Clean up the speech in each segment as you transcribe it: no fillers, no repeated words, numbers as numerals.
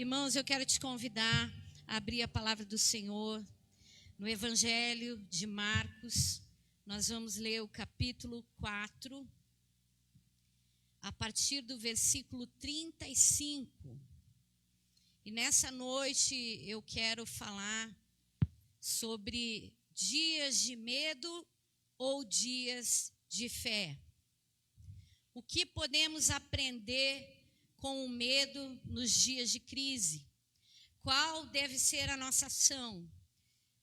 Irmãos, eu quero te convidar a abrir a palavra do Senhor no Evangelho de Marcos. Nós vamos ler o capítulo 4, a partir do versículo 35. E nessa noite eu quero falar sobre dias de medo ou dias de fé. O que podemos aprender com o medo nos dias de crise? Qual deve ser a nossa ação?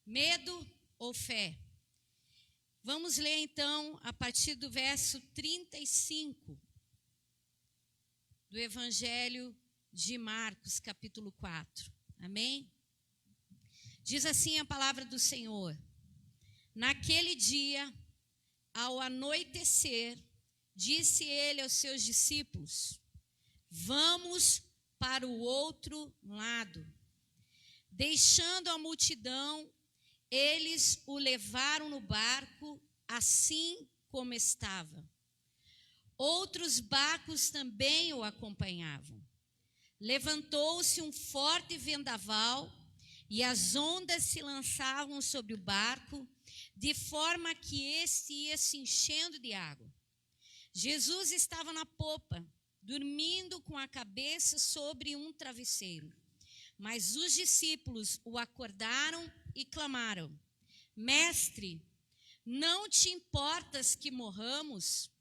Medo ou fé? Vamos ler então a partir do verso 35 do Evangelho de Marcos, capítulo 4. Amém? Diz assim a palavra do Senhor: Naquele dia, ao anoitecer, disse ele aos seus discípulos: Vamos para o outro lado. Deixando a multidão, eles o levaram no barco, assim como estava. Outros barcos também o acompanhavam. Levantou-se um forte vendaval e as ondas se lançavam sobre o barco, de forma que este ia se enchendo de água. Jesus estava na popa, dormindo com a cabeça sobre um travesseiro. Mas os discípulos o acordaram e clamaram: Mestre, não te importas que morramos?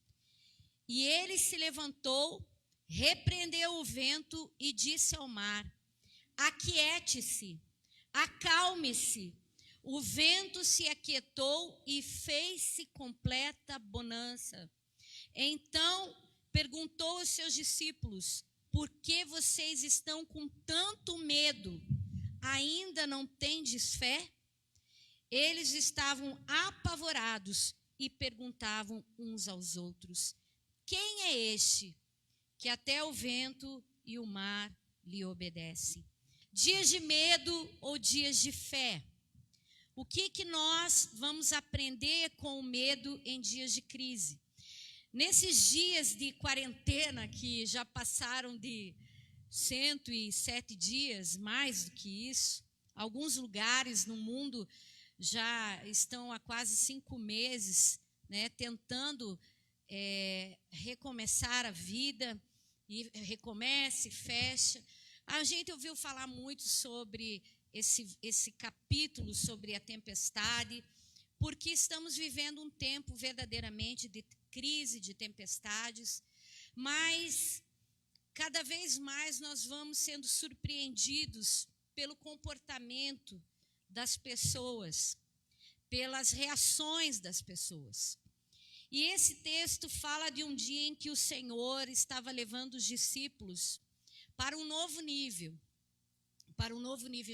E ele se levantou, repreendeu o vento e disse ao mar: Aquiete-se, acalme-se. O vento se aquietou e fez-se completa bonança. Então perguntou aos seus discípulos: Por que vocês estão com tanto medo? Ainda não tendes fé? Eles estavam apavorados e perguntavam uns aos outros: Quem é este que até o vento e o mar lhe obedecem? Dias de medo ou dias de fé? O que nós vamos aprender com o medo em dias de crise? Nesses dias de quarentena, que já passaram de 107 dias, mais do que isso, alguns lugares no mundo já estão há quase 5 meses, tentando recomeçar a vida, e recomeça e fecha. A gente ouviu falar muito sobre esse capítulo, sobre a tempestade, porque estamos vivendo um tempo verdadeiramente de crise, de tempestades, mas cada vez mais nós vamos sendo surpreendidos pelo comportamento das pessoas, pelas reações das pessoas. E esse texto fala de um dia em que o Senhor estava levando os discípulos para um novo nível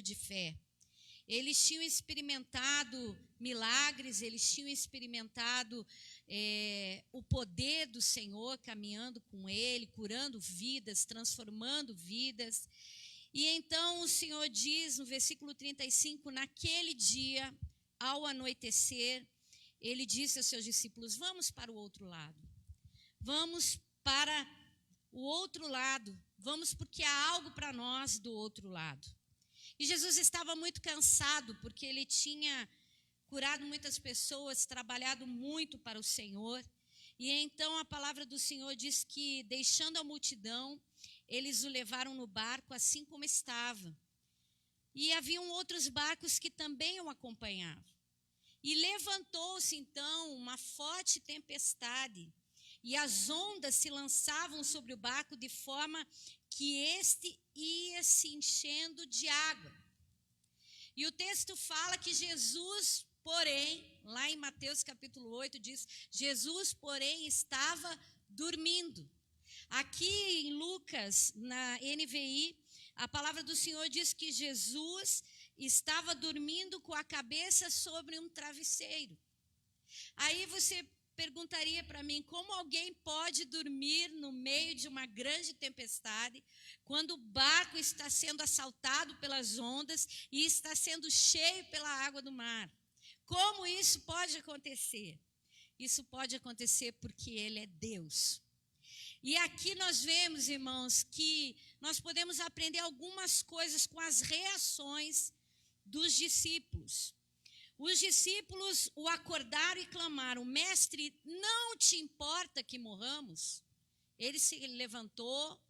de fé. Eles tinham experimentado milagres, eles tinham experimentado o poder do Senhor caminhando com ele, curando vidas, transformando vidas. E então o Senhor diz no versículo 35, naquele dia, ao anoitecer, ele disse aos seus discípulos: Vamos para o outro lado. Vamos para o outro lado. Vamos porque há algo para nós do outro lado. E Jesus estava muito cansado, porque ele tinha curado muitas pessoas, trabalhado muito para o Senhor. E então a palavra do Senhor diz que, deixando a multidão, eles o levaram no barco assim como estava. E haviam outros barcos que também o acompanhavam. E levantou-se então uma forte tempestade, e as ondas se lançavam sobre o barco de forma que este ia se enchendo de água. E o texto fala que Jesus, porém, lá em Mateus capítulo 8, diz: Jesus, porém, estava dormindo. Aqui em Lucas, na NVI, a palavra do Senhor diz que Jesus estava dormindo com a cabeça sobre um travesseiro. Aí você perguntaria para mim: como alguém pode dormir no meio de uma grande tempestade, quando o barco está sendo assaltado pelas ondas e está sendo cheio pela água do mar? Como isso pode acontecer? Isso pode acontecer porque Ele é Deus. E aqui nós vemos, irmãos, que nós podemos aprender algumas coisas com as reações dos discípulos. Os discípulos o acordaram e clamaram: Mestre, não te importa que morramos? Ele se levantou,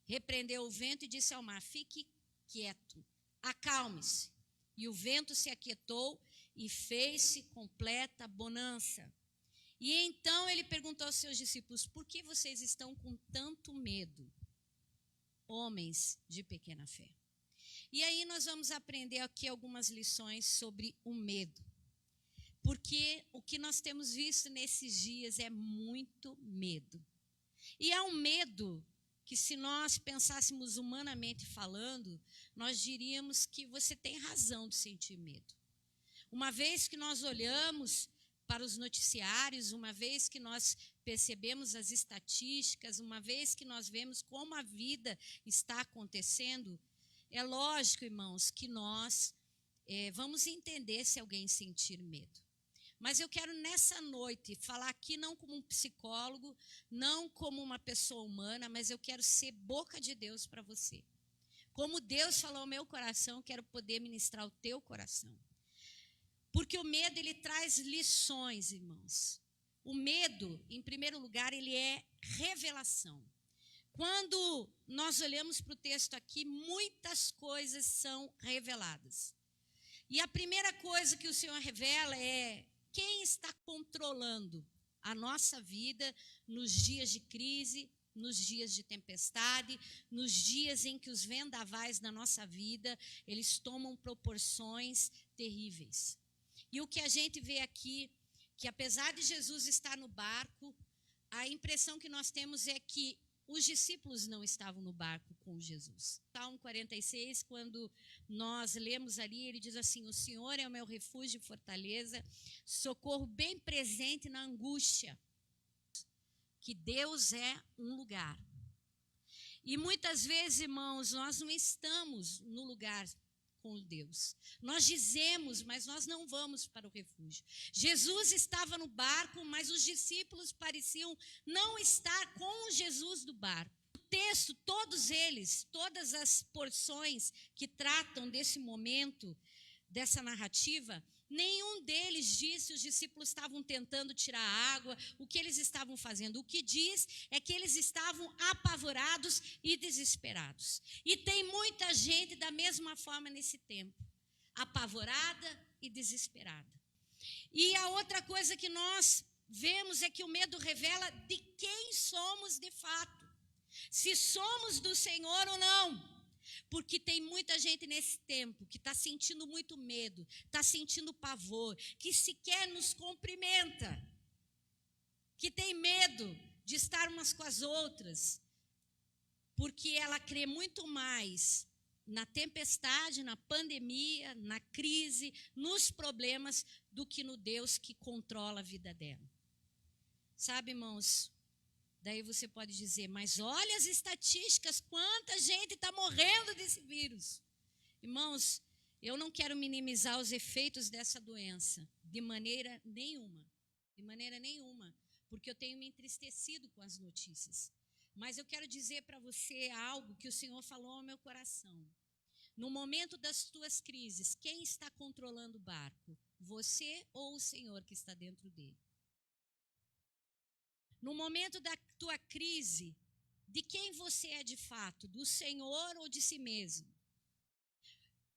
repreendeu o vento e disse ao mar: fique quieto, acalme-se. E o vento se aquietou e fez-se completa bonança. E então ele perguntou aos seus discípulos: por que vocês estão com tanto medo, homens de pequena fé? E aí nós vamos aprender aqui algumas lições sobre o medo. Porque o que nós temos visto nesses dias é muito medo. E é um medo que, se nós pensássemos humanamente falando, nós diríamos que você tem razão de sentir medo. Uma vez que nós olhamos para os noticiários, uma vez que nós percebemos as estatísticas, uma vez que nós vemos como a vida está acontecendo, é lógico, irmãos, que nós vamos entender se alguém sentir medo. Mas eu quero nessa noite falar aqui não como um psicólogo, não como uma pessoa humana, mas eu quero ser boca de Deus para você. Como Deus falou ao meu coração, quero poder ministrar o teu coração. Porque o medo, ele traz lições, irmãos. O medo, em primeiro lugar, ele é revelação. Quando nós olhamos para o texto aqui, muitas coisas são reveladas. E a primeira coisa que o Senhor revela é quem está controlando a nossa vida nos dias de crise, nos dias de tempestade, nos dias em que os vendavais da nossa vida, eles tomam proporções terríveis. E o que a gente vê aqui, que apesar de Jesus estar no barco, a impressão que nós temos é que os discípulos não estavam no barco com Jesus. Salmo 46, quando nós lemos ali, ele diz assim: o Senhor é o meu refúgio e fortaleza, socorro bem presente na angústia. Que Deus é um lugar. E muitas vezes, irmãos, nós não estamos no lugar com Deus. Nós dizemos, mas nós não vamos para o refúgio. Jesus estava no barco, mas os discípulos pareciam não estar com Jesus do barco. O texto, todos eles, todas as porções que tratam desse momento, dessa narrativa, nenhum deles diz se os discípulos estavam tentando tirar a água, o que eles estavam fazendo. O que diz é que eles estavam apavorados e desesperados. E tem muita gente da mesma forma nesse tempo, apavorada e desesperada. E a outra coisa que nós vemos é que o medo revela de quem somos de fato, se somos do Senhor ou não. Porque tem muita gente nesse tempo que está sentindo muito medo, está sentindo pavor, que sequer nos cumprimenta, que tem medo de estar umas com as outras, porque ela crê muito mais na tempestade, na pandemia, na crise, nos problemas, do que no Deus que controla a vida dela. Sabe, irmãos? Daí você pode dizer, mas olha as estatísticas, quanta gente está morrendo desse vírus. Irmãos, eu não quero minimizar os efeitos dessa doença, de maneira nenhuma, porque eu tenho me entristecido com as notícias. Mas eu quero dizer para você algo que o Senhor falou ao meu coração. No momento das tuas crises, quem está controlando o barco? Você ou o Senhor que está dentro dele? No momento da tua crise, de quem você é de fato? Do Senhor ou de si mesmo?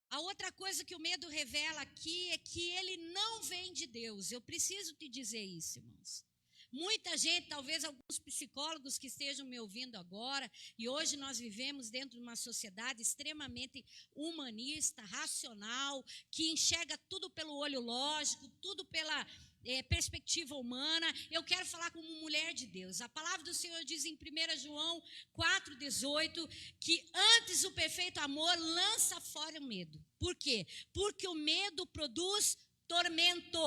A outra coisa que o medo revela aqui é que ele não vem de Deus. Eu preciso te dizer isso, irmãos. Muita gente, talvez alguns psicólogos que estejam me ouvindo agora, e hoje nós vivemos dentro de uma sociedade extremamente humanista, racional, que enxerga tudo pelo olho lógico, tudo pela perspectiva humana. Eu quero falar como mulher de Deus. A palavra do Senhor diz em 1 João 4,18 que antes o perfeito amor lança fora o medo. Por quê? Porque o medo produz tormento.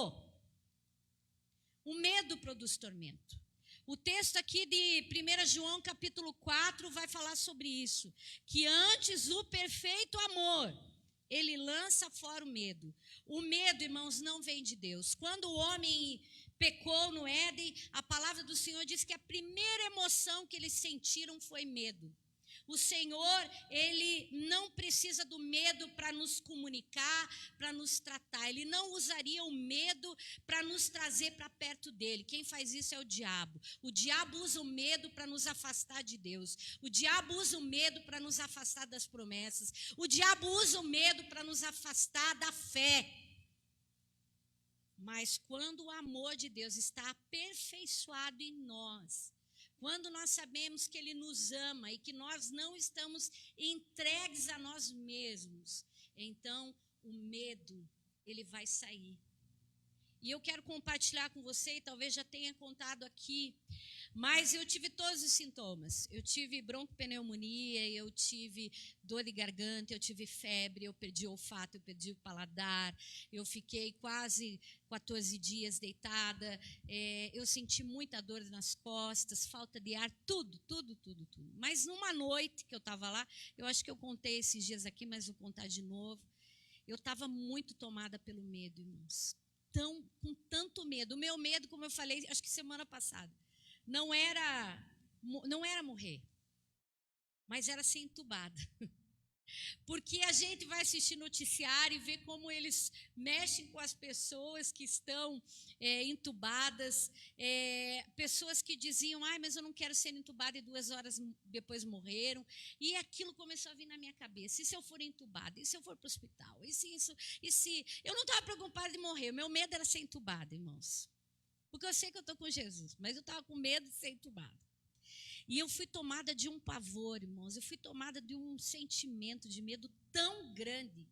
O medo produz tormento. O texto aqui de 1 João capítulo 4 vai falar sobre isso. Que antes o perfeito amor, ele lança fora o medo. O medo, irmãos, não vem de Deus. Quando o homem pecou no Éden, a palavra do Senhor diz que a primeira emoção que eles sentiram foi medo. O Senhor, Ele não precisa do medo para nos comunicar, para nos tratar. Ele não usaria o medo para nos trazer para perto dele. Quem faz isso é o diabo. O diabo usa o medo para nos afastar de Deus. O diabo usa o medo para nos afastar das promessas. O diabo usa o medo para nos afastar da fé. Mas quando o amor de Deus está aperfeiçoado em nós, quando nós sabemos que Ele nos ama e que nós não estamos entregues a nós mesmos, então o medo, ele vai sair. E eu quero compartilhar com você, e talvez já tenha contado aqui, mas eu tive todos os sintomas. Eu tive broncopneumonia, eu tive dor de garganta, eu tive febre, eu perdi o olfato, eu perdi o paladar, eu fiquei quase 14 dias deitada, eu senti muita dor nas costas, falta de ar, tudo. Mas numa noite que eu estava lá, eu acho que eu contei esses dias aqui, mas vou contar de novo, eu estava muito tomada pelo medo, irmãos. Com tanto medo. O meu medo, como eu falei, acho que semana passada, não era morrer, mas era ser entubada. Porque a gente vai assistir noticiário e ver como eles mexem com as pessoas que estão entubadas, pessoas que diziam, mas eu não quero ser entubada, e 2 horas depois morreram, e aquilo começou a vir na minha cabeça, e se eu for entubada, e se eu for para o hospital, e se eu não estava preocupada de morrer, o meu medo era ser entubada, irmãos, porque eu sei que eu estou com Jesus, mas eu estava com medo de ser entubada. E eu fui tomada de um pavor, irmãos, eu fui tomada de um sentimento de medo tão grande,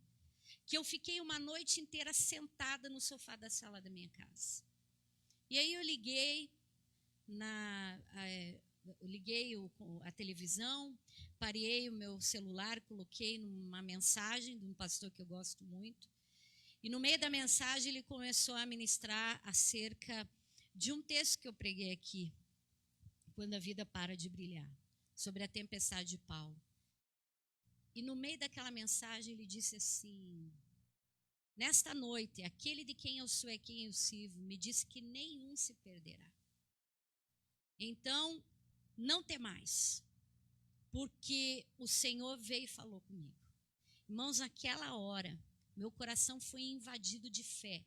que eu fiquei uma noite inteira sentada no sofá da sala da minha casa. E aí eu liguei a televisão, parei o meu celular, coloquei numa mensagem de um pastor que eu gosto muito, e no meio da mensagem ele começou a ministrar acerca de um texto que eu preguei aqui, quando a vida para de brilhar, sobre a tempestade de Paulo. E no meio daquela mensagem ele disse assim, nesta noite, aquele de quem eu sou e quem eu sirvo, me disse que nenhum se perderá. Então, não temais, porque o Senhor veio e falou comigo. Irmãos, naquela hora, meu coração foi invadido de fé.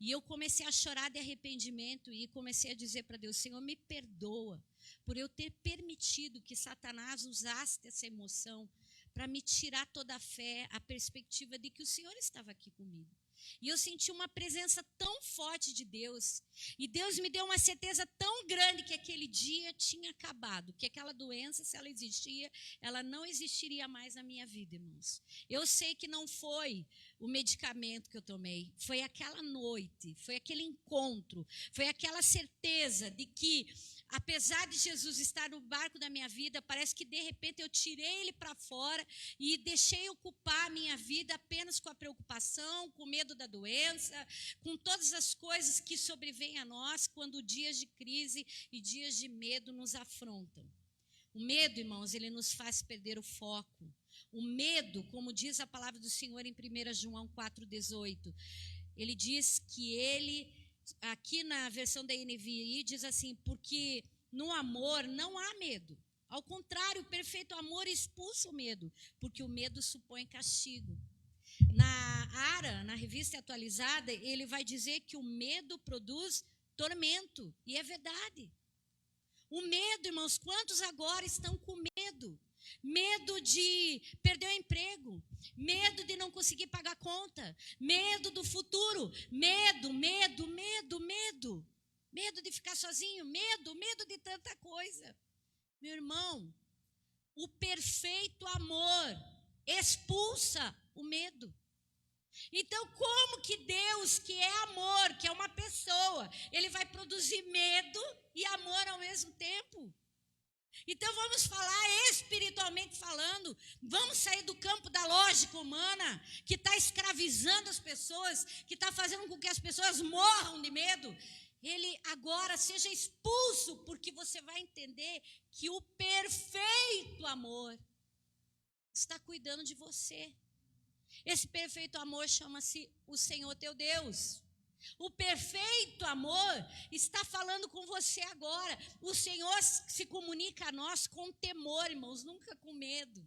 E eu comecei a chorar de arrependimento e comecei a dizer para Deus, Senhor, me perdoa por eu ter permitido que Satanás usasse essa emoção para me tirar toda a fé, a perspectiva de que o Senhor estava aqui comigo. E eu senti uma presença tão forte de Deus, e Deus me deu uma certeza tão grande que aquele dia tinha acabado, que aquela doença, se ela existia, ela não existiria mais na minha vida, irmãos. Eu sei que não foi o medicamento que eu tomei, foi aquela noite, foi aquele encontro, foi aquela certeza de que, apesar de Jesus estar no barco da minha vida, parece que de repente eu tirei ele para fora e deixei ocupar a minha vida apenas com a preocupação, com o medo da doença, com todas as coisas que sobrevêm a nós quando dias de crise e dias de medo nos afrontam. O medo, irmãos, ele nos faz perder o foco. O medo, como diz a palavra do Senhor em 1 João 4,18, ele diz que ele, aqui na versão da NVI, diz assim, porque no amor não há medo. Ao contrário, o perfeito amor expulsa o medo, porque o medo supõe castigo. Na ARA, na revista atualizada, ele vai dizer que o medo produz tormento, e é verdade. O medo, irmãos, quantos agora estão com medo? Medo de perder o emprego, medo de não conseguir pagar a conta, medo do futuro, medo de ficar sozinho, medo de tanta coisa. Meu irmão, o perfeito amor expulsa o medo. Então, como que Deus, que é amor, que é uma pessoa, ele vai produzir medo e amor ao mesmo tempo? Então, vamos falar espiritualmente falando, vamos sair do campo da lógica humana, que está escravizando as pessoas, que está fazendo com que as pessoas morram de medo. Ele agora seja expulso, porque você vai entender que o perfeito amor está cuidando de você. Esse perfeito amor chama-se o Senhor teu Deus. O perfeito amor está falando com você agora. O Senhor se comunica a nós com temor, irmãos, nunca com medo.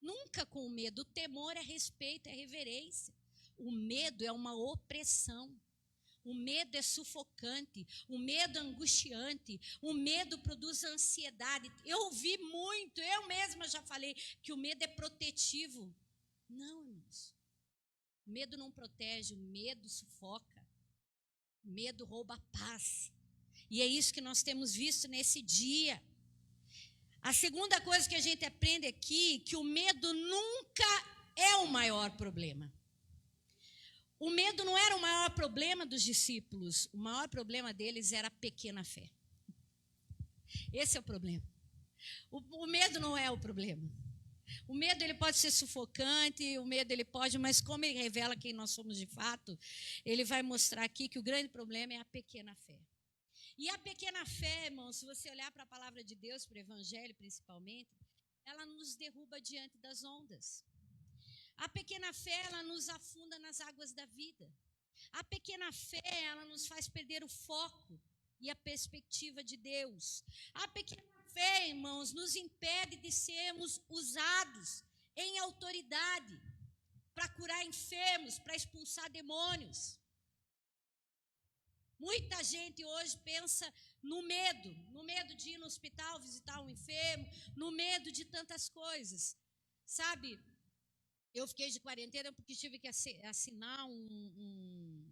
Nunca com medo. O temor é respeito, é reverência. O medo é uma opressão. O medo é sufocante. O medo é angustiante. O medo produz ansiedade. Eu ouvi muito, eu mesma já falei, que o medo é protetivo. Não, irmãos. O medo não protege, o medo sufoca. O medo rouba a paz. E é isso que nós temos visto nesse dia. A segunda coisa que a gente aprende aqui, que o medo nunca é o maior problema. O medo não era o maior problema dos discípulos. O maior problema deles era a pequena fé. Esse é o problema. O medo não é o problema. O medo ele pode ser sufocante, o medo ele pode, mas como ele revela quem nós somos de fato, ele vai mostrar aqui que o grande problema é a pequena fé. E a pequena fé, irmão, se você olhar para a palavra de Deus, para o Evangelho principalmente, ela nos derruba diante das ondas. A pequena fé, ela nos afunda nas águas da vida. A pequena fé, ela nos faz perder o foco e a perspectiva de Deus. A pequena fé, irmãos, nos impede de sermos usados em autoridade para curar enfermos, para expulsar demônios. Muita gente hoje pensa no medo de ir no hospital visitar um enfermo, no medo de tantas coisas. Sabe, eu fiquei de quarentena porque tive que assinar um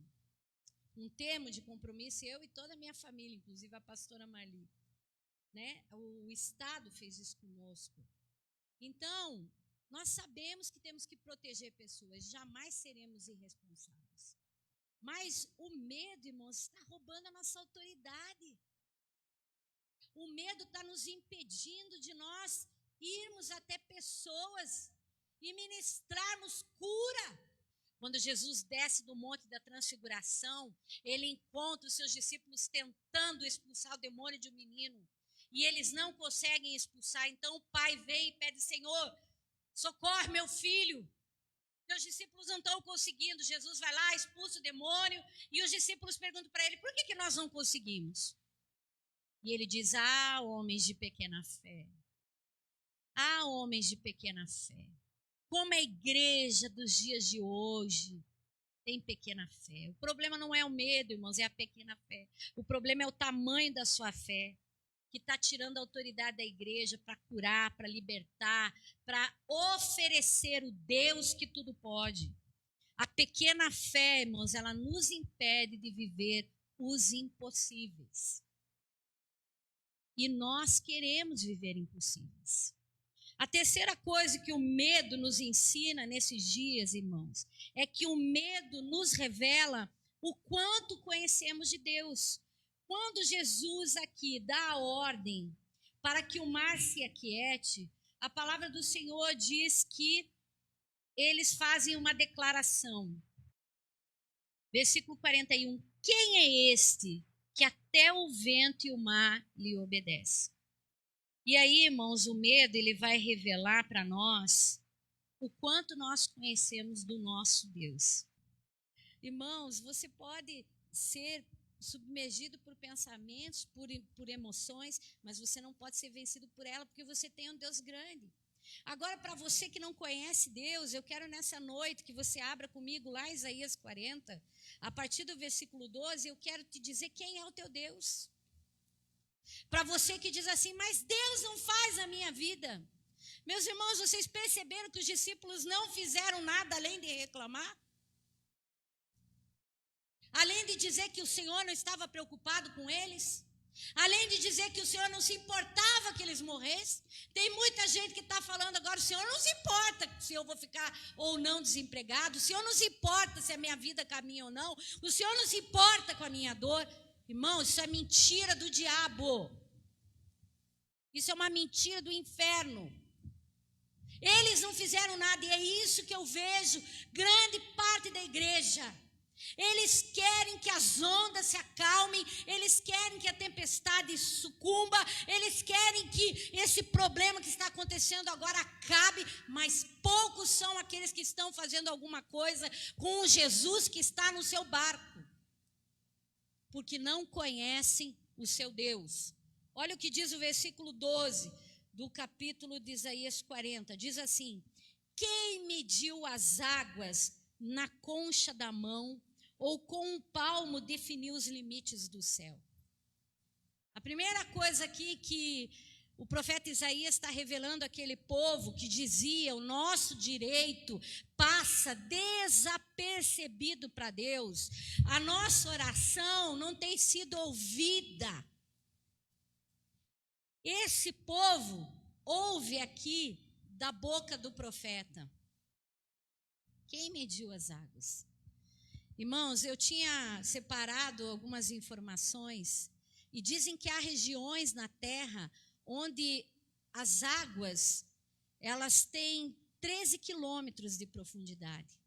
termo de compromisso, eu e toda a minha família, inclusive a pastora Marli. Né? O Estado fez isso conosco. Então, nós sabemos que temos que proteger pessoas, jamais seremos irresponsáveis. Mas o medo, irmãos, está roubando a nossa autoridade. O medo está nos impedindo de nós irmos até pessoas e ministrarmos cura. Quando Jesus desce do Monte da Transfiguração, ele encontra os seus discípulos tentando expulsar o demônio de um menino. E eles não conseguem expulsar. Então o pai vem e pede: Senhor, socorre meu filho. Meus discípulos não estão conseguindo. Jesus vai lá, expulsa o demônio. E os discípulos perguntam para ele: por que nós não conseguimos? E ele diz: homens de pequena fé. Homens de pequena fé. Como a igreja dos dias de hoje tem pequena fé. O problema não é o medo, irmãos, é a pequena fé. O problema é o tamanho da sua fé, que está tirando a autoridade da igreja para curar, para libertar, para oferecer o Deus que tudo pode. A pequena fé, irmãos, ela nos impede de viver os impossíveis. E nós queremos viver impossíveis. A terceira coisa que o medo nos ensina nesses dias, irmãos, é que o medo nos revela o quanto conhecemos de Deus. Quando Jesus aqui dá a ordem para que o mar se aquiete, a palavra do Senhor diz que eles fazem uma declaração. Versículo 41. Quem é este que até o vento e o mar lhe obedecem? E aí, irmãos, o medo ele vai revelar para nós o quanto nós conhecemos do nosso Deus. Irmãos, você pode ser submergido por pensamentos, por emoções, mas você não pode ser vencido por ela, porque você tem um Deus grande. Agora, para você que não conhece Deus, eu quero nessa noite que você abra comigo lá em Isaías 40, a partir do versículo 12, eu quero te dizer quem é o teu Deus. Para você que diz assim: mas Deus não faz a minha vida. Meus irmãos, vocês perceberam que os discípulos não fizeram nada além de reclamar? Além de dizer que o Senhor não estava preocupado com eles? Além de dizer que o Senhor não se importava que eles morressem? Tem muita gente que está falando agora: o Senhor não se importa se eu vou ficar ou não desempregado, o Senhor não se importa se a minha vida caminha ou não, o Senhor não se importa com a minha dor. Irmão, isso é mentira do diabo. Isso é uma mentira do inferno. Eles não fizeram nada, e é isso que eu vejo grande parte da igreja. Eles querem que as ondas se acalmem, eles querem que a tempestade sucumba, eles querem que esse problema que está acontecendo agora acabe, mas pouco poucos são aqueles que estão fazendo alguma coisa com o Jesus que está no seu barco, porque não conhecem o seu Deus. Olha o que diz o versículo 12 do capítulo de Isaías 40. Diz assim: quem mediu as águas na concha da mão, ou com um palmo definiu os limites do céu? A primeira coisa aqui que o profeta Isaías está revelando àquele povo que dizia: o nosso direito passa desapercebido para Deus, a nossa oração não tem sido ouvida. Esse povo ouve aqui da boca do profeta: quem mediu as águas? Irmãos, eu tinha separado algumas informações e dizem que há regiões na terra onde as águas, elas têm 13 quilômetros de profundidade.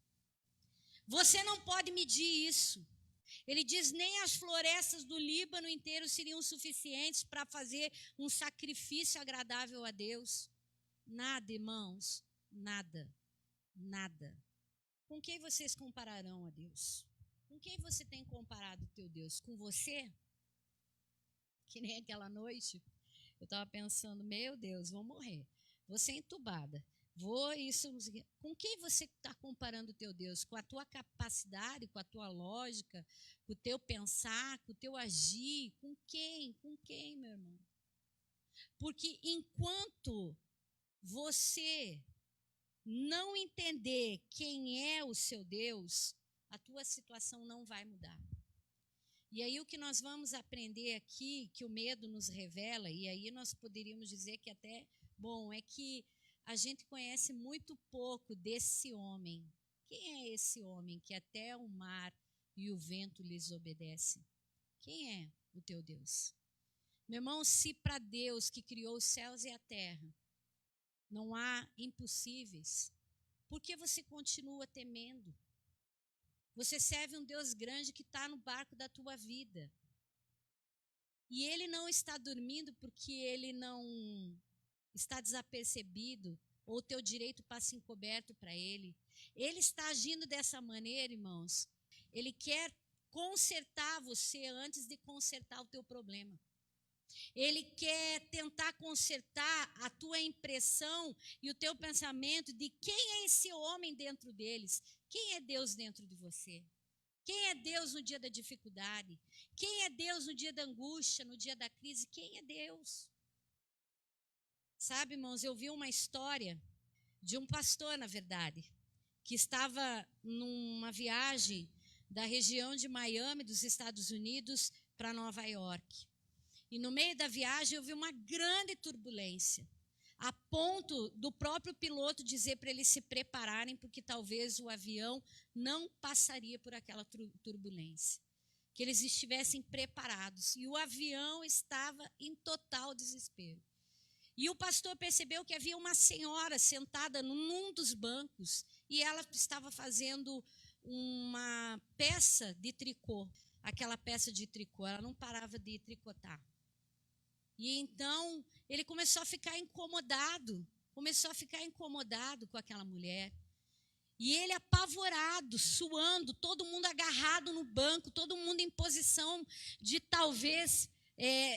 Você não pode medir isso. Ele diz: nem as florestas do Líbano inteiro seriam suficientes para fazer um sacrifício agradável a Deus. Nada, irmãos, nada, nada. Com quem vocês compararão a Deus? Com quem você tem comparado o teu Deus? Com você? Que nem aquela noite, eu estava pensando: meu Deus, vou morrer, vou ser entubada, vou isso. Com quem você está comparando o teu Deus? Com a tua capacidade, com a tua lógica, com o teu pensar, com o teu agir? Com quem? Com quem, meu irmão? Porque enquanto você não entender quem é o seu Deus, a tua situação não vai mudar. E aí o que nós vamos aprender aqui, que o medo nos revela, e aí nós poderíamos dizer que até, bom, é que a gente conhece muito pouco desse homem. Quem é esse homem que até o mar e o vento lhes obedecem? Quem é o teu Deus? Meu irmão, se para Deus que criou os céus e a terra não há impossíveis, por que você continua temendo? Você serve um Deus grande que está no barco da tua vida. E Ele não está dormindo porque Ele não está desapercebido, ou o teu direito passa encoberto para Ele. Ele está agindo dessa maneira, irmãos. Ele quer consertar você antes de consertar o teu problema. Ele quer tentar consertar a tua impressão e o teu pensamento de quem é esse homem dentro deles. Quem é Deus dentro de você? Quem é Deus no dia da dificuldade? Quem é Deus no dia da angústia, no dia da crise? Quem é Deus? Sabe, irmãos, eu vi uma história de um pastor, na verdade, que estava numa viagem da região de Miami, dos Estados Unidos, para Nova York. E no meio da viagem eu vi uma grande turbulência, a ponto do próprio piloto dizer para eles se prepararem, porque talvez o avião não passaria por aquela turbulência, que eles estivessem preparados. E o avião estava em total desespero. E o pastor percebeu que havia uma senhora sentada num dos bancos e ela estava fazendo uma peça de tricô, aquela peça de tricô, ela não parava de tricotar. E então ele começou a ficar incomodado com aquela mulher. E ele apavorado, suando, todo mundo agarrado no banco, todo mundo em posição de talvez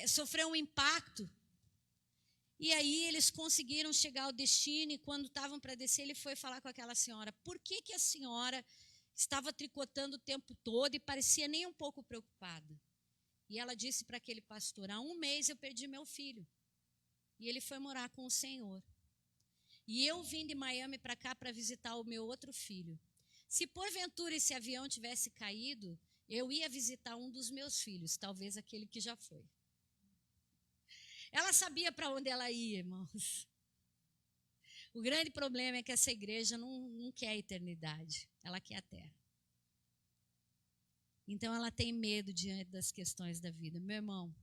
sofrer um impacto. E aí eles conseguiram chegar ao destino, e quando estavam para descer, ele foi falar com aquela senhora: por que a senhora estava tricotando o tempo todo e parecia nem um pouco preocupada? E ela disse para aquele pastor: há 1 mês eu perdi meu filho. E ele foi morar com o Senhor. E eu vim de Miami para cá para visitar o meu outro filho. Se porventura esse avião tivesse caído, eu ia visitar um dos meus filhos, talvez aquele que já foi. Ela sabia para onde ela ia, irmãos. O grande problema é que essa igreja não quer a eternidade, ela quer a terra. Então ela tem medo diante das questões da vida. Meu irmão,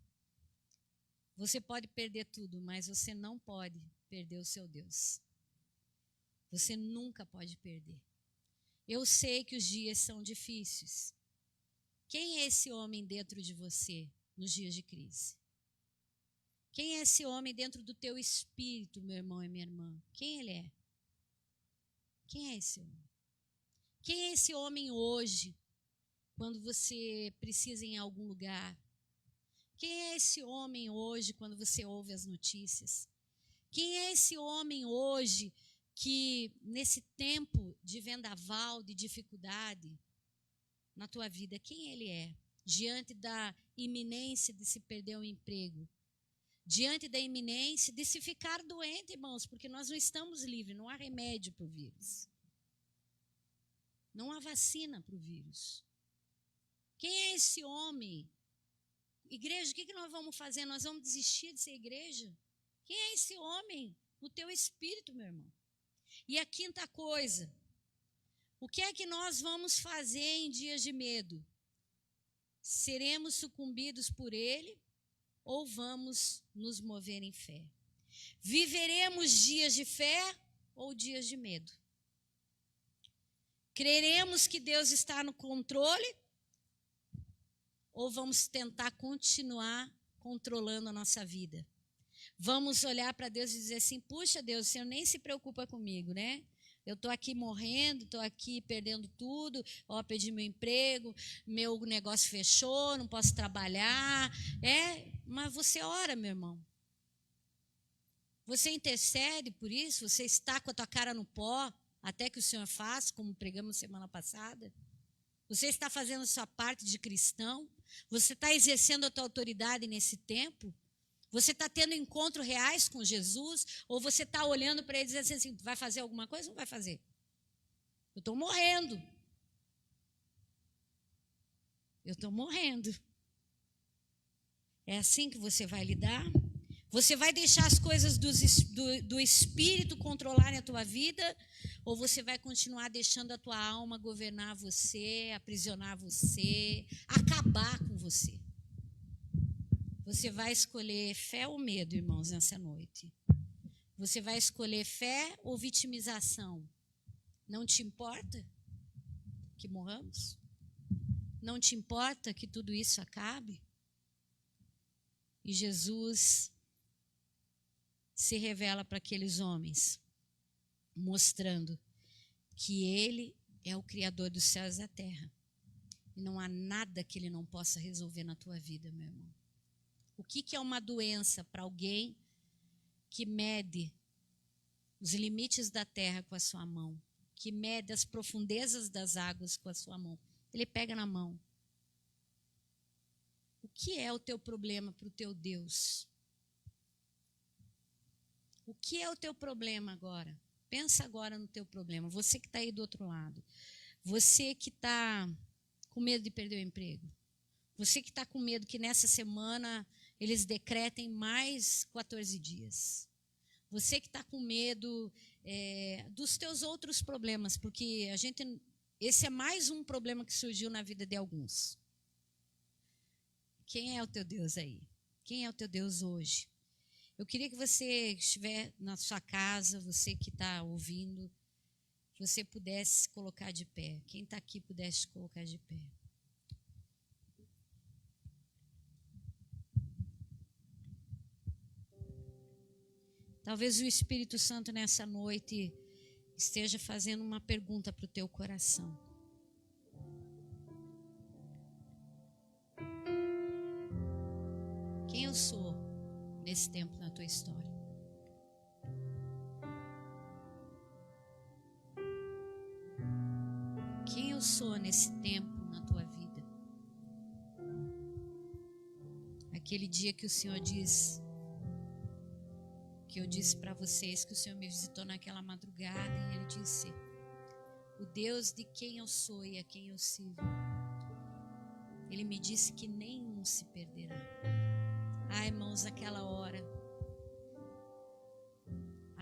você pode perder tudo, mas você não pode perder o seu Deus. Você nunca pode perder. Eu sei que os dias são difíceis. Quem é esse homem dentro de você nos dias de crise? Quem é esse homem dentro do teu espírito, meu irmão e minha irmã? Quem ele é? Quem é esse homem? Quem é esse homem hoje, quando você precisa ir em algum lugar? Quem é esse homem hoje, quando você ouve as notícias? Quem é esse homem hoje que, nesse tempo de vendaval, de dificuldade na tua vida, quem ele é? Diante da iminência de se perder o emprego, diante da iminência de se ficar doente, irmãos, porque nós não estamos livres, não há remédio para o vírus. Não há vacina para o vírus. Quem é esse homem? Igreja, o que nós vamos fazer? Nós vamos desistir de ser igreja? Quem é esse homem? No teu espírito, meu irmão. E a quinta coisa, o que é que nós vamos fazer em dias de medo? Seremos sucumbidos por ele ou vamos nos mover em fé? Viveremos dias de fé ou dias de medo? Creremos que Deus está no controle ou vamos tentar continuar controlando a nossa vida? Vamos olhar para Deus e dizer assim, puxa Deus, o Senhor nem se preocupa comigo, né? Eu estou aqui morrendo, estou aqui perdendo tudo, perdi meu emprego, meu negócio fechou, não posso trabalhar. Mas você ora, meu irmão. Você intercede por isso, você está com a tua cara no pó, até que o Senhor faça, como pregamos semana passada. Você está fazendo a sua parte de cristão, você está exercendo a tua autoridade nesse tempo. Você está tendo encontros reais com Jesus? Ou você está olhando para ele e dizendo assim, vai fazer alguma coisa ou não vai fazer? Eu estou morrendo. Eu estou morrendo. É assim que você vai lidar? Você vai deixar as coisas do Espírito controlarem a tua vida? Ou você vai continuar deixando a tua alma governar você, aprisionar você, acabar com você? Você vai escolher fé ou medo, irmãos, nessa noite? Você vai escolher fé ou vitimização? Não te importa que morramos? Não te importa que tudo isso acabe? E Jesus se revela para aqueles homens, mostrando que Ele é o Criador dos céus e da terra. E não há nada que Ele não possa resolver na tua vida, meu irmão. O que é uma doença para alguém que mede os limites da terra com a sua mão, que mede as profundezas das águas com a sua mão? Ele pega na mão. O que é o teu problema para o teu Deus? O que é o teu problema agora? Pensa agora no teu problema. Você que está aí do outro lado. Você que está com medo de perder o emprego. Você que está com medo que nessa semana eles decretem mais 14 dias. Você que está com medo dos teus outros problemas, porque esse é mais um problema que surgiu na vida de alguns. Quem é o teu Deus aí? Quem é o teu Deus hoje? Eu queria que você estiver na sua casa, você que está ouvindo, você pudesse se colocar de pé. Quem está aqui pudesse se colocar de pé. Talvez o Espírito Santo nessa noite esteja fazendo uma pergunta para o teu coração. Quem eu sou nesse tempo na tua história? Quem eu sou nesse tempo na tua vida? Aquele dia que o Senhor diz, que eu disse para vocês que o Senhor me visitou naquela madrugada e Ele disse, o Deus de quem eu sou e a quem eu sirvo, Ele me disse que nenhum se perderá. Ai, irmãos, aquela hora,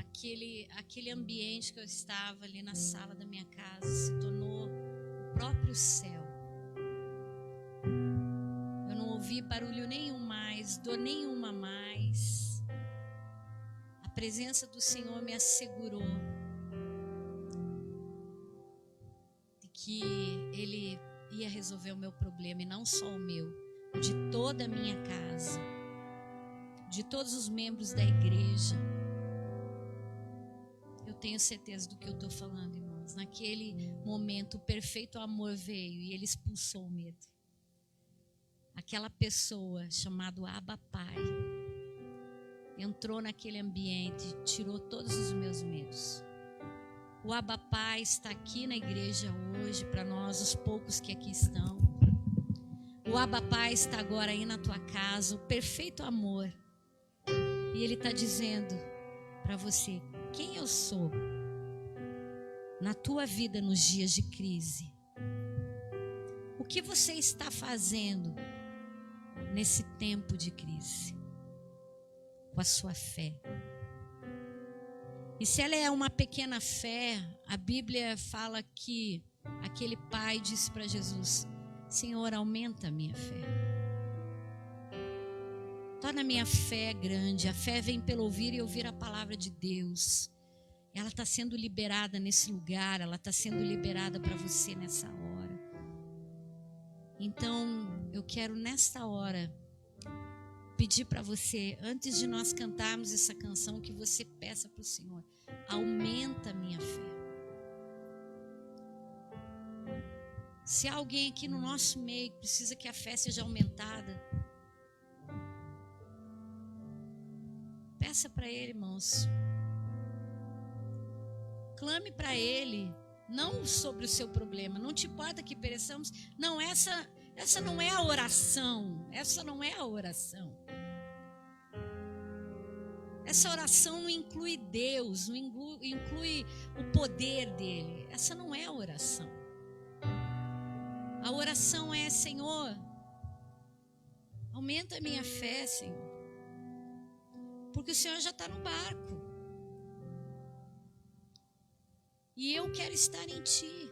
aquele ambiente que eu estava ali na sala da minha casa se tornou o próprio céu. Eu não ouvi barulho nenhum mais, dor nenhuma mais. A presença do Senhor me assegurou de que Ele ia resolver o meu problema, e não só o meu, de toda a minha casa, de todos os membros da igreja. Eu tenho certeza do que eu estou falando, irmãos. irmãos, naquele momento o perfeito amor veio e ele expulsou o medo. Aquela pessoa chamada Abba Pai entrou naquele ambiente e tirou todos os meus medos. O Abba Pai está aqui na igreja hoje para nós, os poucos que aqui estão. O Abba Pai está agora aí na tua casa, o perfeito amor. E Ele está dizendo para você, quem eu sou na tua vida nos dias de crise. O que você está fazendo nesse tempo de crise? Com a sua fé. E se ela é uma pequena fé, a Bíblia fala que aquele pai disse para Jesus, Senhor, aumenta a minha fé. Torna a minha fé grande. A fé vem pelo ouvir e ouvir a palavra de Deus. Ela está sendo liberada nesse lugar, ela está sendo liberada para você nessa hora. Então, eu quero nesta hora pedir para você, antes de nós cantarmos essa canção, que você peça para o Senhor, aumenta a minha fé. Se há alguém aqui no nosso meio que precisa que a fé seja aumentada, peça para Ele, irmãos. Clame para Ele, não sobre o seu problema. Não te importa que pereçamos. Não, essa não é a oração. Essa não é a oração. Essa oração não inclui Deus, não inclui o poder dEle. Essa não é a oração. A oração é, Senhor, aumenta a minha fé, Senhor. Porque o Senhor já está no barco. E eu quero estar em Ti.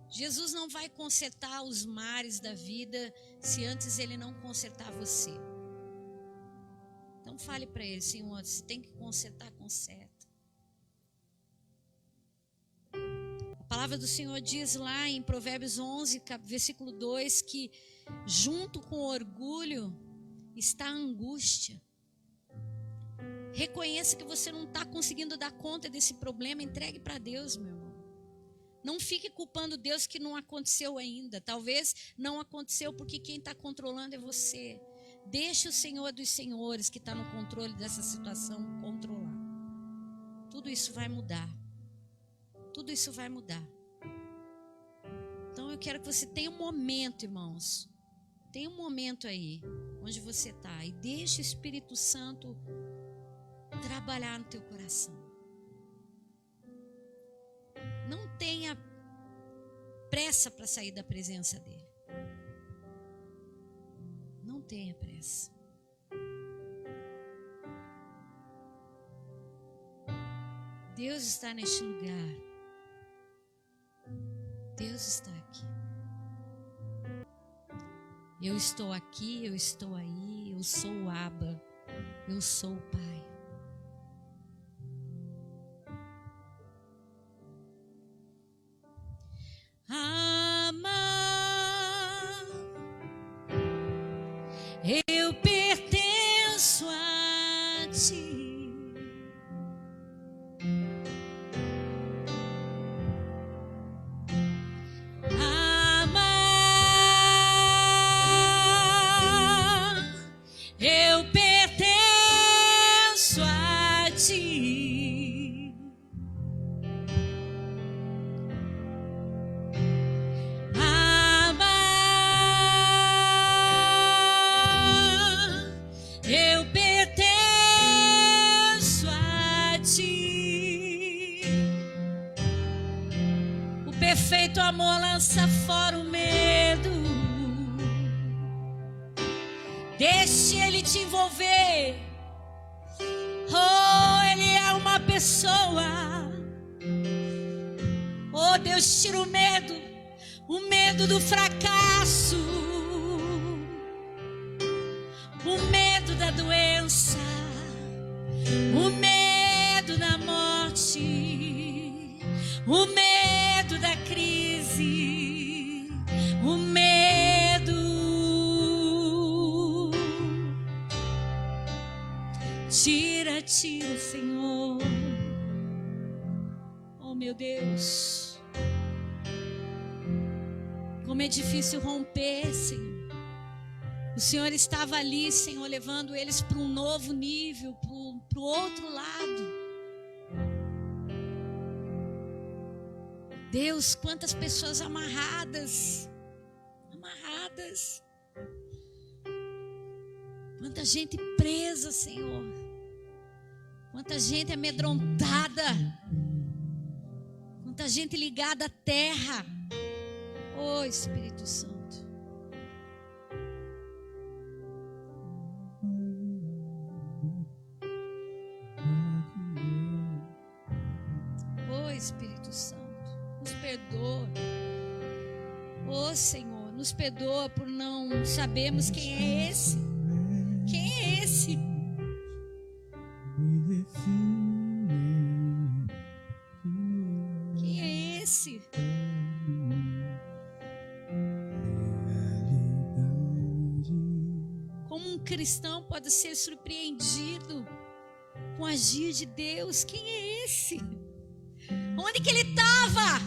Jesus não vai consertar os mares da vida se antes Ele não consertar você. Então fale para Ele, Senhor, se tem que consertar, conserta. A palavra do Senhor diz lá em Provérbios 11, versículo 2, que junto com o orgulho está a angústia. Reconheça que você não está conseguindo dar conta desse problema, entregue para Deus, meu irmão. Não fique culpando Deus que não aconteceu ainda. Talvez não aconteceu porque quem está controlando é você. Deixe o Senhor dos Senhores, que está no controle dessa situação, controlar. Tudo isso vai mudar. Tudo isso vai mudar. Então eu quero que você tenha um momento, irmãos. Tenha um momento aí, onde você está. E deixe o Espírito Santo trabalhar no teu coração. Não tenha pressa para sair da presença dele. Não tenha pressa. Deus está neste lugar. Deus está aqui. Eu estou aqui, eu estou aí, eu sou o Abba, eu sou o Pai. Eu pertenço a Ti. Amar, eu pertenço a Ti. Perfeito amor lança fora o medo. Deixe Ele te envolver. Oh, Ele é uma pessoa. Oh, Deus, tira o medo do fracasso, o medo da doença, o medo da morte, o medo da crise, o medo. Tira, Senhor. meu Deus. Como é difícil romper, Senhor. O Senhor estava ali, Senhor, levando eles para um novo nível, para o outro lado. Deus, quantas pessoas amarradas. Quanta gente presa, Senhor. Quanta gente amedrontada. Quanta gente ligada à terra. Oh, Espírito Santo. Oh, Espírito Santo, nos perdoa. Oh, Senhor, nos perdoa por não sabermos quem é esse. Quem é esse? Quem é esse? Como um cristão pode ser surpreendido com o agir de Deus? Quem é esse? Onde que ele estava?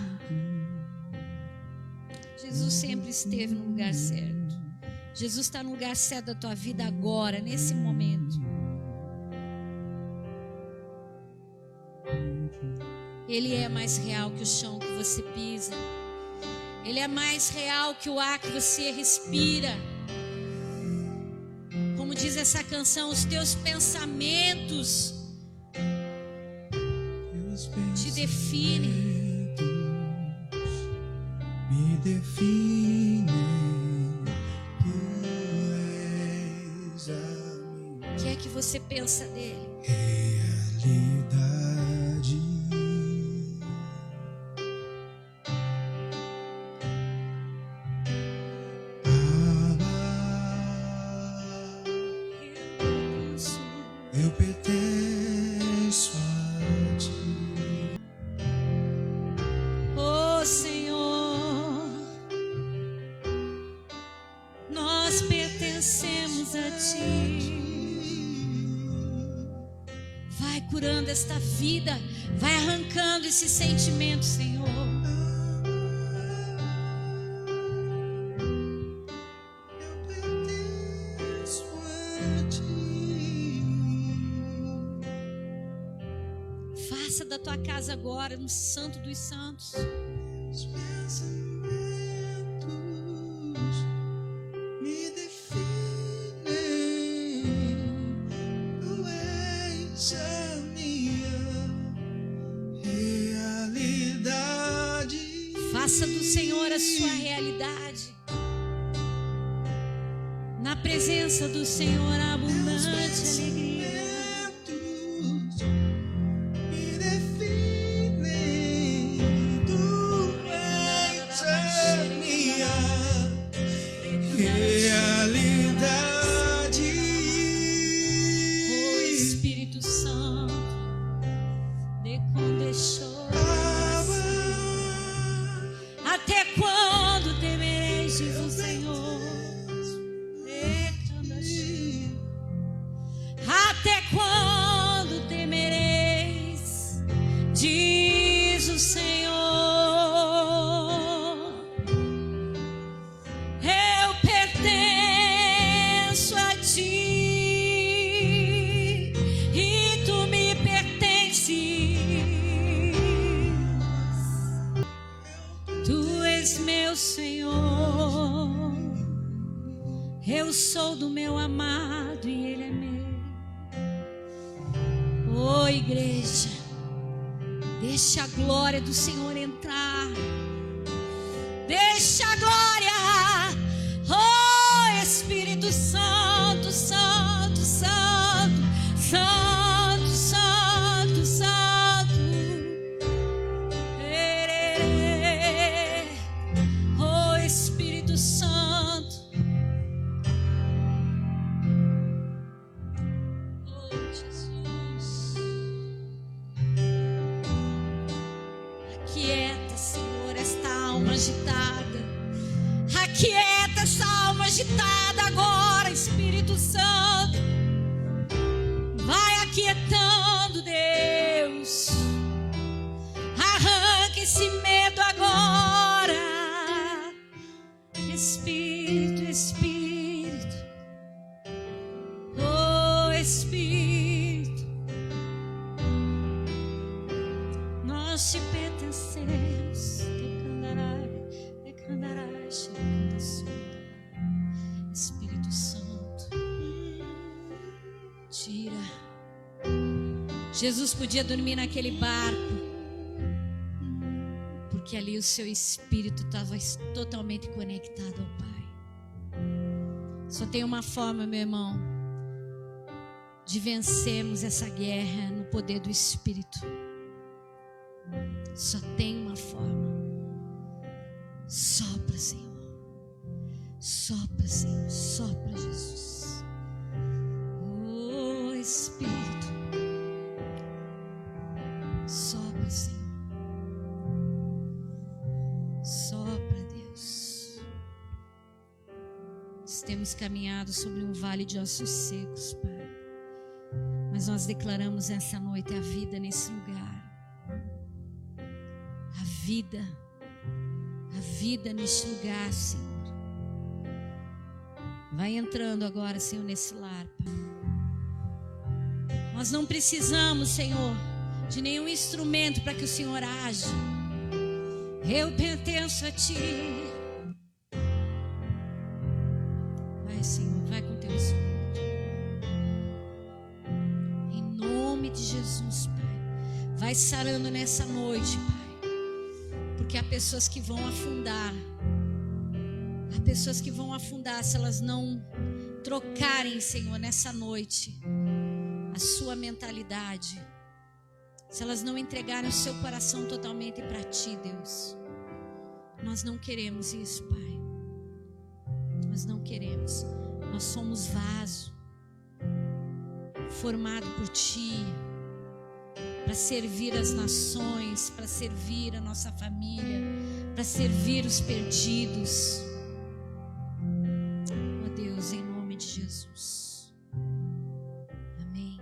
Jesus sempre esteve no lugar certo. Jesus está no lugar certo da tua vida agora, nesse momento. Ele é mais real que o chão que você pisa. Ele é mais real que o ar que você respira. Como diz essa canção, os teus pensamentos te definem. Me definem. O que é que você pensa dele? Realidade. Eu pertenço a ti. Oh, Senhor, nós pertencemos a ti. Vai curando esta vida, vai arrancando esse sentimento, Senhor. Faça da tua casa agora um santo dos santos. Os pensamentos me definem. Tu és a minha realidade. Faça do Senhor a sua realidade. Na presença do Senhor há abundante alegria. Até quando temereis, diz o Senhor? Até quando temereis, diz o Senhor? Eu pertenço a ti e tu me pertences. Tu és meu Senhor, eu sou do meu amado e Ele é meu. Oh, igreja, deixa a glória do Senhor entrar. Deixa a glória, oh Espírito Santo, Santo, Santo, Santo, Santo, Santo. Oh Espírito Santo. Oh Jesus. Aquieta, Senhor, esta alma agitada. Aquieta essa alma agitada agora, Espírito Santo. Vai aquietando, Deus. Arranca esse medo agora. Espírito, Espírito, oh Espírito, nós te pertencemos. Espírito Santo, tira. Jesus podia dormir naquele barco, porque ali o seu espírito estava totalmente conectado ao Pai. Só tem uma forma, meu irmão, de vencermos essa guerra no poder do Espírito. Só tem uma forma. Sopra, Senhor. Sopra, Senhor. Sopra, Jesus. Oh, Espírito. Sopra, Senhor. Sopra, Deus. Nós temos caminhado sobre um vale de ossos secos, Pai. Mas nós declaramos essa noite a vida nesse lugar. A vida neste lugar, Senhor. Vai entrando agora, Senhor, nesse lar, Pai. Nós não precisamos, Senhor, de nenhum instrumento para que o Senhor age. Eu pertenço a Ti. Vai, Senhor, vai com Teu Espírito. Em nome de Jesus, Pai. Vai sarando nessa noite, Pai. Porque há pessoas que vão afundar. Há pessoas que vão afundar se elas não trocarem, Senhor, nessa noite, a sua mentalidade. Se elas não entregarem o seu coração totalmente para Ti, Deus. Nós não queremos isso, Pai. Nós não queremos. Nós somos vaso formado por Ti, para servir as nações, para servir a nossa família, para servir os perdidos. Oh Deus, em nome de Jesus. Amém.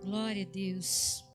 Glória a Deus.